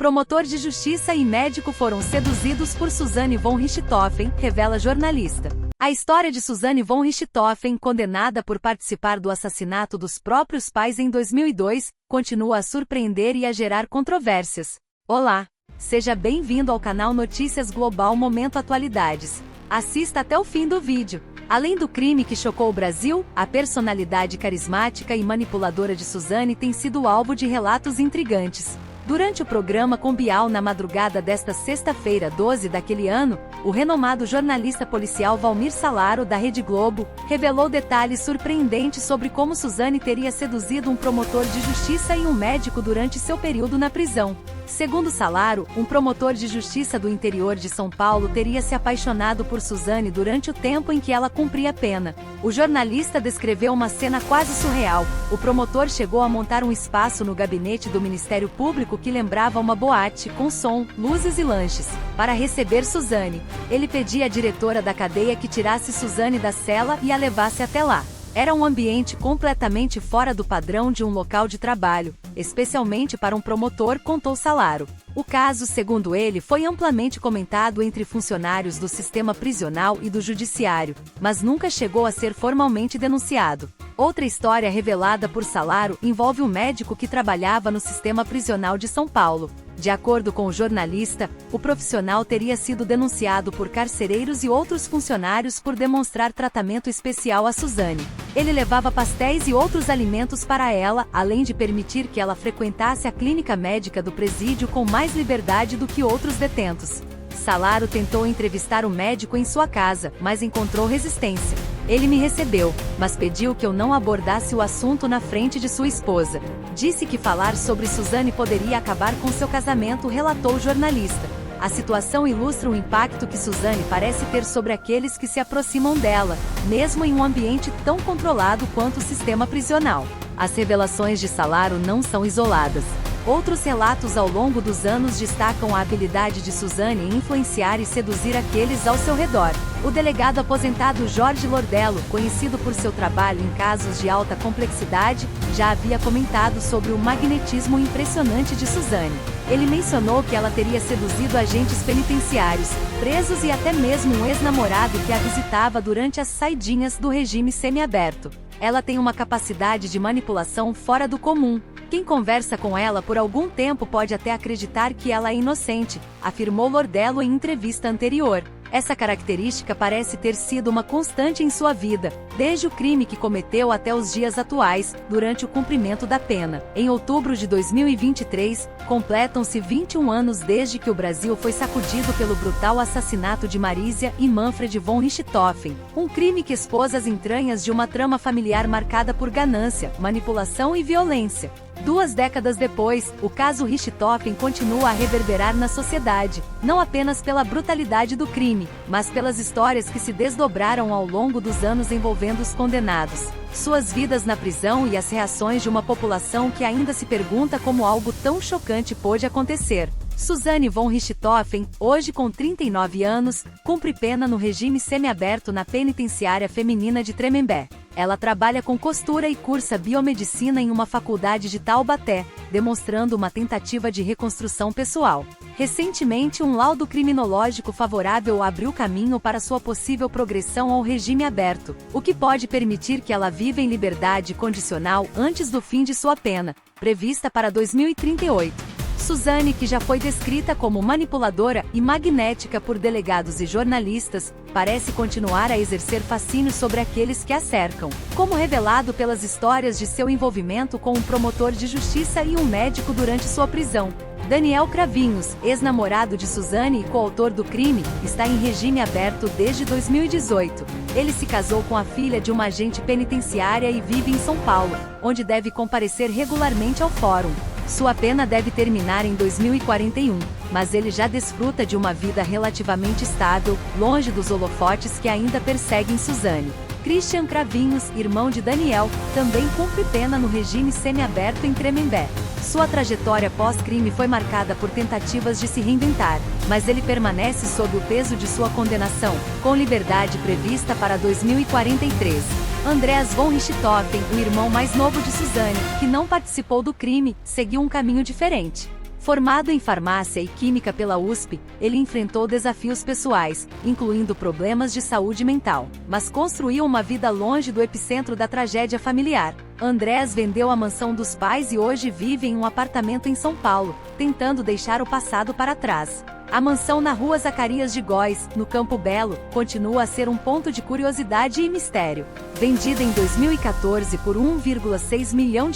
Promotor de justiça e médico foram seduzidos por Suzanne von Richthofen, revela jornalista. A história de Suzanne von Richthofen, condenada por participar do assassinato dos próprios pais em 2002, continua a surpreender e a gerar controvérsias. Olá! Seja bem-vindo ao canal Notícias Global Momento Atualidades. Assista até o fim do vídeo. Além do crime que chocou o Brasil, a personalidade carismática e manipuladora de Suzanne tem sido alvo de relatos intrigantes. Durante o programa com Bial na madrugada desta sexta-feira 12 daquele ano, o renomado jornalista policial Valmir Salaro, da Rede Globo, revelou detalhes surpreendentes sobre como Suzanne teria seduzido um promotor de justiça e um médico durante seu período na prisão. Segundo Salaro, um promotor de justiça do interior de São Paulo teria se apaixonado por Suzanne durante o tempo em que ela cumpria a pena. O jornalista descreveu uma cena quase surreal. O promotor chegou a montar um espaço no gabinete do Ministério Público que lembrava uma boate, com som, luzes e lanches, para receber Suzanne. Ele pedia à diretora da cadeia que tirasse Suzanne da cela e a levasse até lá. Era um ambiente completamente fora do padrão de um local de trabalho, especialmente para um promotor, contou Salaro. O caso, segundo ele, foi amplamente comentado entre funcionários do sistema prisional e do judiciário, mas nunca chegou a ser formalmente denunciado. Outra história revelada por Salaro envolve um médico que trabalhava no sistema prisional de São Paulo. De acordo com o jornalista, o profissional teria sido denunciado por carcereiros e outros funcionários por demonstrar tratamento especial a Suzanne. Ele levava pastéis e outros alimentos para ela, além de permitir que ela frequentasse a clínica médica do presídio com mais liberdade do que outros detentos. Salaro tentou entrevistar o médico em sua casa, mas encontrou resistência. Ele me recebeu, mas pediu que eu não abordasse o assunto na frente de sua esposa. Disse que falar sobre Suzanne poderia acabar com seu casamento, relatou o jornalista. A situação ilustra o impacto que Suzanne parece ter sobre aqueles que se aproximam dela, mesmo em um ambiente tão controlado quanto o sistema prisional. As revelações de Salaro não são isoladas. Outros relatos ao longo dos anos destacam a habilidade de Suzanne em influenciar e seduzir aqueles ao seu redor. O delegado aposentado Jorge Lordello, conhecido por seu trabalho em casos de alta complexidade, já havia comentado sobre o magnetismo impressionante de Suzanne. Ele mencionou que ela teria seduzido agentes penitenciários, presos e até mesmo um ex-namorado que a visitava durante as saidinhas do regime semiaberto. Ela tem uma capacidade de manipulação fora do comum. Quem conversa com ela por algum tempo pode até acreditar que ela é inocente, afirmou Lordello em entrevista anterior. Essa característica parece ter sido uma constante em sua vida, desde o crime que cometeu até os dias atuais, durante o cumprimento da pena. Em outubro de 2023, completam-se 21 anos desde que o Brasil foi sacudido pelo brutal assassinato de Marisia e Manfred von Richthofen, um crime que expôs as entranhas de uma trama familiar marcada por ganância, manipulação e violência. 2 décadas depois, o caso Richthofen continua a reverberar na sociedade, não apenas pela brutalidade do crime, mas pelas histórias que se desdobraram ao longo dos anos envolvendo os condenados, suas vidas na prisão e as reações de uma população que ainda se pergunta como algo tão chocante pôde acontecer. Suzanne von Richthofen, hoje com 39 anos, cumpre pena no regime semiaberto na penitenciária feminina de Tremembé. Ela trabalha com costura e cursa biomedicina em uma faculdade de Taubaté, demonstrando uma tentativa de reconstrução pessoal. Recentemente, um laudo criminológico favorável abriu caminho para sua possível progressão ao regime aberto, o que pode permitir que ela viva em liberdade condicional antes do fim de sua pena, prevista para 2038. Suzanne, que já foi descrita como manipuladora e magnética por delegados e jornalistas, parece continuar a exercer fascínio sobre aqueles que a cercam, como revelado pelas histórias de seu envolvimento com um promotor de justiça e um médico durante sua prisão. Daniel Cravinhos, ex-namorado de Suzanne e coautor do crime, está em regime aberto desde 2018. Ele se casou com a filha de uma agente penitenciária e vive em São Paulo, onde deve comparecer regularmente ao fórum. Sua pena deve terminar em 2041, mas ele já desfruta de uma vida relativamente estável, longe dos holofotes que ainda perseguem Suzanne. Christian Cravinhos, irmão de Daniel, também cumpre pena no regime semiaberto em Tremembé. Sua trajetória pós-crime foi marcada por tentativas de se reinventar, mas ele permanece sob o peso de sua condenação, com liberdade prevista para 2043. Andreas von Richthofen, o irmão mais novo de Suzanne, que não participou do crime, seguiu um caminho diferente. Formado em farmácia e química pela USP, ele enfrentou desafios pessoais, incluindo problemas de saúde mental, mas construiu uma vida longe do epicentro da tragédia familiar. Andrés vendeu a mansão dos pais e hoje vive em um apartamento em São Paulo, tentando deixar o passado para trás. A mansão na rua Zacarias de Góes, no Campo Belo, continua a ser um ponto de curiosidade e mistério. Vendida em 2014 por R$ 1,6 milhão,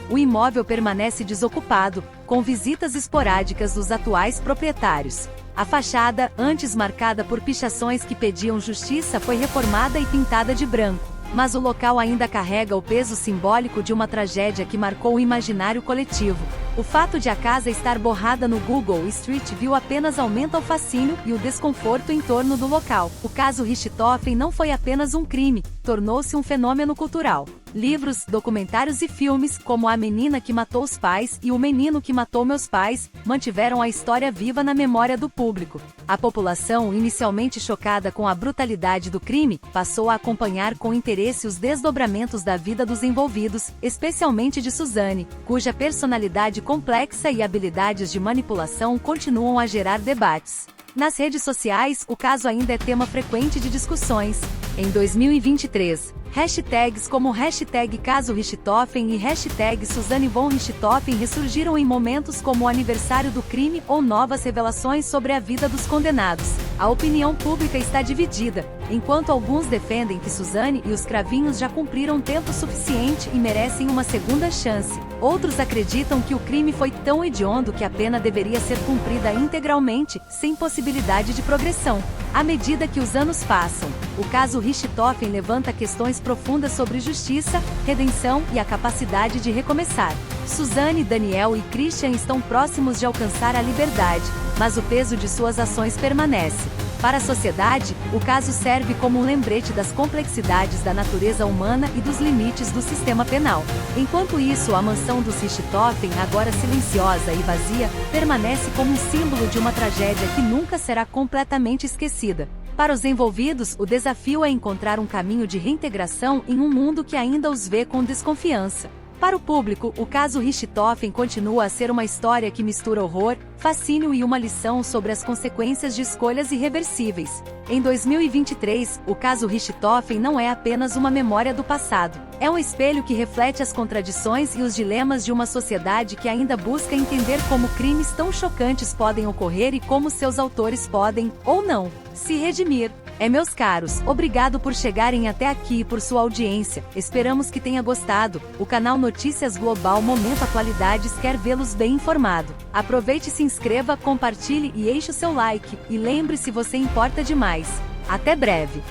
o imóvel permanece desocupado, com visitas esporádicas dos atuais proprietários. A fachada, antes marcada por pichações que pediam justiça, foi reformada e pintada de branco. Mas o local ainda carrega o peso simbólico de uma tragédia que marcou o imaginário coletivo. O fato de a casa estar borrada no Google Street View apenas aumenta o fascínio e o desconforto em torno do local. O caso Richthofen não foi apenas um crime, tornou-se um fenômeno cultural. Livros, documentários e filmes, como A Menina que Matou os Pais e O Menino que Matou Meus Pais, mantiveram a história viva na memória do público. A população, inicialmente chocada com a brutalidade do crime, passou a acompanhar com interesse os desdobramentos da vida dos envolvidos, especialmente de Suzane, cuja personalidade complexa e habilidades de manipulação continuam a gerar debates. Nas redes sociais, o caso ainda é tema frequente de discussões. Em 2023, hashtags como #caso Richthofen e #Suzane von Richthofen ressurgiram em momentos como o aniversário do crime ou novas revelações sobre a vida dos condenados. A opinião pública está dividida, enquanto alguns defendem que Suzane e os cravinhos já cumpriram tempo suficiente e merecem uma segunda chance. Outros acreditam que o crime foi tão hediondo que a pena deveria ser cumprida integralmente, sem possibilidade de progressão. À medida que os anos passam, o caso Richthofen levanta questões profundas sobre justiça, redenção e a capacidade de recomeçar. Suzane, Daniel e Christian estão próximos de alcançar a liberdade, mas o peso de suas ações permanece. Para a sociedade, o caso serve como um lembrete das complexidades da natureza humana e dos limites do sistema penal. Enquanto isso, a mansão dos Richthofen, agora silenciosa e vazia, permanece como um símbolo de uma tragédia que nunca será completamente esquecida. Para os envolvidos, o desafio é encontrar um caminho de reintegração em um mundo que ainda os vê com desconfiança. Para o público, o caso Richthofen continua a ser uma história que mistura horror, fascínio e uma lição sobre as consequências de escolhas irreversíveis. Em 2023, o caso Richthofen não é apenas uma memória do passado. É um espelho que reflete as contradições e os dilemas de uma sociedade que ainda busca entender como crimes tão chocantes podem ocorrer e como seus autores podem, ou não, se redimir. Meus caros, obrigado por chegarem até aqui e por sua audiência. Esperamos que tenha gostado. O canal Notícias Global Momento Atualidades quer vê-los bem informado. Aproveite, se inscreva, compartilhe e enche o seu like. E lembre-se, você importa demais. Até breve.